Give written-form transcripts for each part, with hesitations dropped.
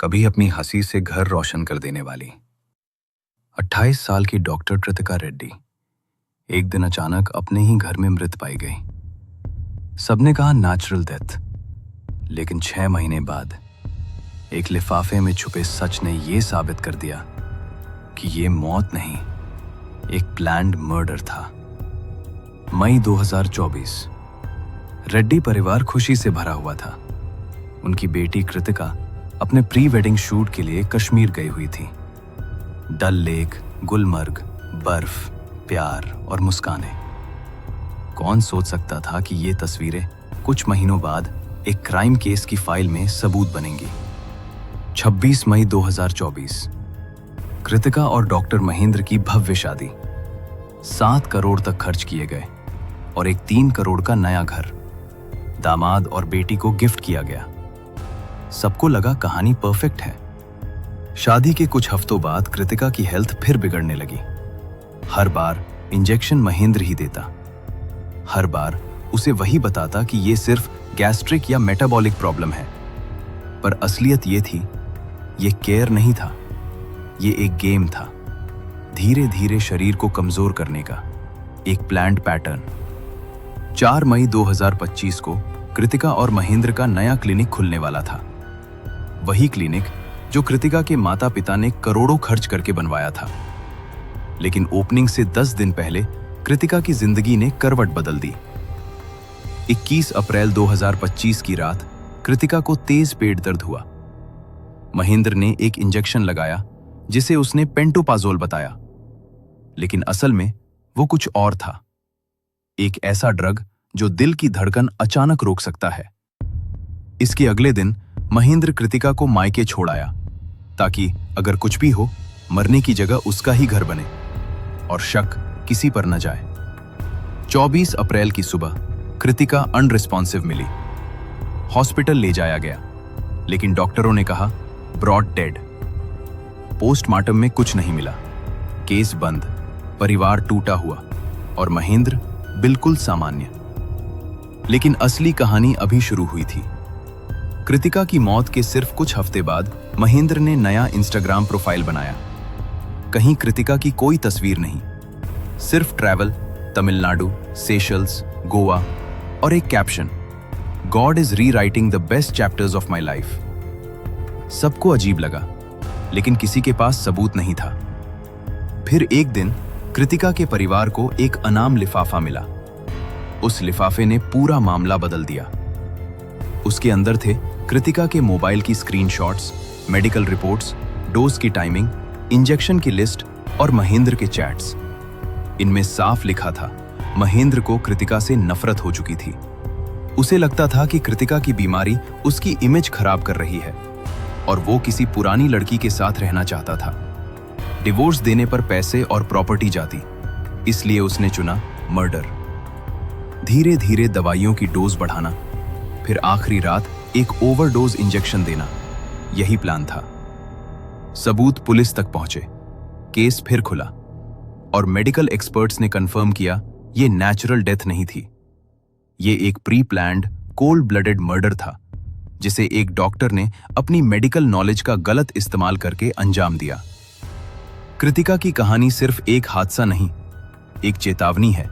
कभी अपनी हंसी से घर रोशन कर देने वाली 28 साल की डॉक्टर कृतिका रेड्डी एक दिन अचानक अपने ही घर में मृत पाई गई। सबने कहा नेचुरल डेथ, लेकिन 6 महीने बाद एक लिफाफे में छुपे सच ने यह साबित कर दिया कि यह मौत नहीं, एक प्लान्ड मर्डर था। मई 2024। रेड्डी परिवार खुशी से भरा हुआ था। उनकी बेटी कृतिका अपने प्री वेडिंग शूट के लिए कश्मीर गई हुई थी। डल लेक, गुलमर्ग, बर्फ, प्यार और मुस्कानें। कौन सोच सकता था कि ये तस्वीरें कुछ महीनों बाद एक क्राइम केस की फाइल में सबूत बनेंगी। 26 मई 2024। कृतिका और डॉक्टर महेंद्र की भव्य शादी। 7 करोड़ तक खर्च किए गए और एक 3 करोड़ का नया घर दामाद और बेटी को गिफ्ट किया गया। सबको लगा कहानी परफेक्ट है। शादी के कुछ हफ्तों बाद कृतिका की हेल्थ फिर बिगड़ने लगी। हर बार इंजेक्शन महेंद्र ही देता। हर बार उसे वही बताता कि ये सिर्फ गैस्ट्रिक या मेटाबॉलिक प्रॉब्लम है। पर असलियत ये थी, ये केयर नहीं था, ये एक गेम था। धीरे धीरे शरीर को कमजोर करने का एक प्लान्ड पैटर्न। 4 मई 2025 को कृतिका और महेंद्र का नया क्लिनिक खुलने वाला था। वही क्लिनिक जो कृतिका के माता पिता ने करोड़ों खर्च करके बनवाया था। लेकिन ओपनिंग से 10 दिन पहले कृतिका की जिंदगी ने करवट बदल दी। 21 अप्रैल 2025 की रात कृतिका को तेज पेट दर्द हुआ। महेंद्र ने एक इंजेक्शन लगाया जिसे उसने पेंटोपाजोल बताया, लेकिन असल में वो कुछ और था। एक ऐसा ड्रग जो दिल की धड़कन अचानक रोक सकता है। इसके अगले दिन महेंद्र कृतिका को मायके छोड़ आया ताकि अगर कुछ भी हो, मरने की जगह उसका ही घर बने और शक किसी पर न जाए। 24 अप्रैल की सुबह कृतिका अनरिस्पॉन्सिव मिली। हॉस्पिटल ले जाया गया, लेकिन डॉक्टरों ने कहा ब्रॉड डेड। पोस्टमार्टम में कुछ नहीं मिला। केस बंद, परिवार टूटा हुआ और महेंद्र बिल्कुल सामान्य। लेकिन असली कहानी अभी शुरू हुई थी। कृतिका की मौत के सिर्फ कुछ हफ्ते बाद महेंद्र ने नया इंस्टाग्राम प्रोफाइल बनाया। कहीं कृतिका की कोई तस्वीर नहीं, सिर्फ ट्रैवल, तमिलनाडु, सेशल्स, गोवा और एक caption, God is rewriting the best chapters of my life. सबको अजीब लगा, लेकिन किसी के पास सबूत नहीं था। फिर एक दिन कृतिका के परिवार को एक अनाम लिफाफा मिला। उस लिफाफे ने पूरा मामला बदल दिया। उसके अंदर थे कृतिका के मोबाइल की स्क्रीनशॉट्स, मेडिकल रिपोर्ट्स, डोज की टाइमिंग, इंजेक्शन की लिस्ट और महेंद्र के चैट्स। इनमें साफ लिखा था, महेंद्र को कृतिका से नफरत हो चुकी थी। उसे लगता था कि कृतिका की बीमारी उसकी इमेज खराब कर रही है और वो किसी पुरानी लड़की के साथ रहना चाहता था। डिवोर्स देने पर पैसे और प्रॉपर्टी जाती, इसलिए उसने चुना मर्डर। धीरे धीरे दवाइयों की डोज बढ़ाना, फिर आखिरी रात एक ओवरडोज इंजेक्शन देना, यही प्लान था। सबूत पुलिस तक पहुंचे, केस फिर खुला और मेडिकल एक्सपर्ट्स ने कंफर्म किया ये नेचुरल डेथ नहीं थी। ये एक pre planned cold blooded murder था, जिसे एक डॉक्टर ने अपनी मेडिकल नॉलेज का गलत इस्तेमाल करके अंजाम दिया। कृतिका की कहानी सिर्फ एक हादसा नहीं, एक चेतावनी है।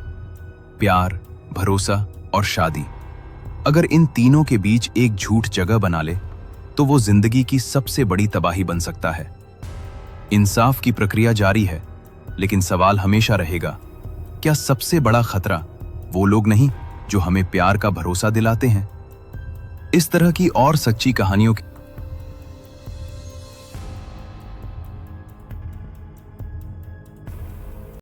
प्यार, भरोसा और शादी, अगर इन तीनों के बीच एक झूठ जगह बना ले तो वो जिंदगी की सबसे बड़ी तबाही बन सकता है। इंसाफ की प्रक्रिया जारी है, लेकिन सवाल हमेशा रहेगा, क्या सबसे बड़ा खतरा वो लोग नहीं जो हमें प्यार का भरोसा दिलाते हैं? इस तरह की और सच्ची कहानियों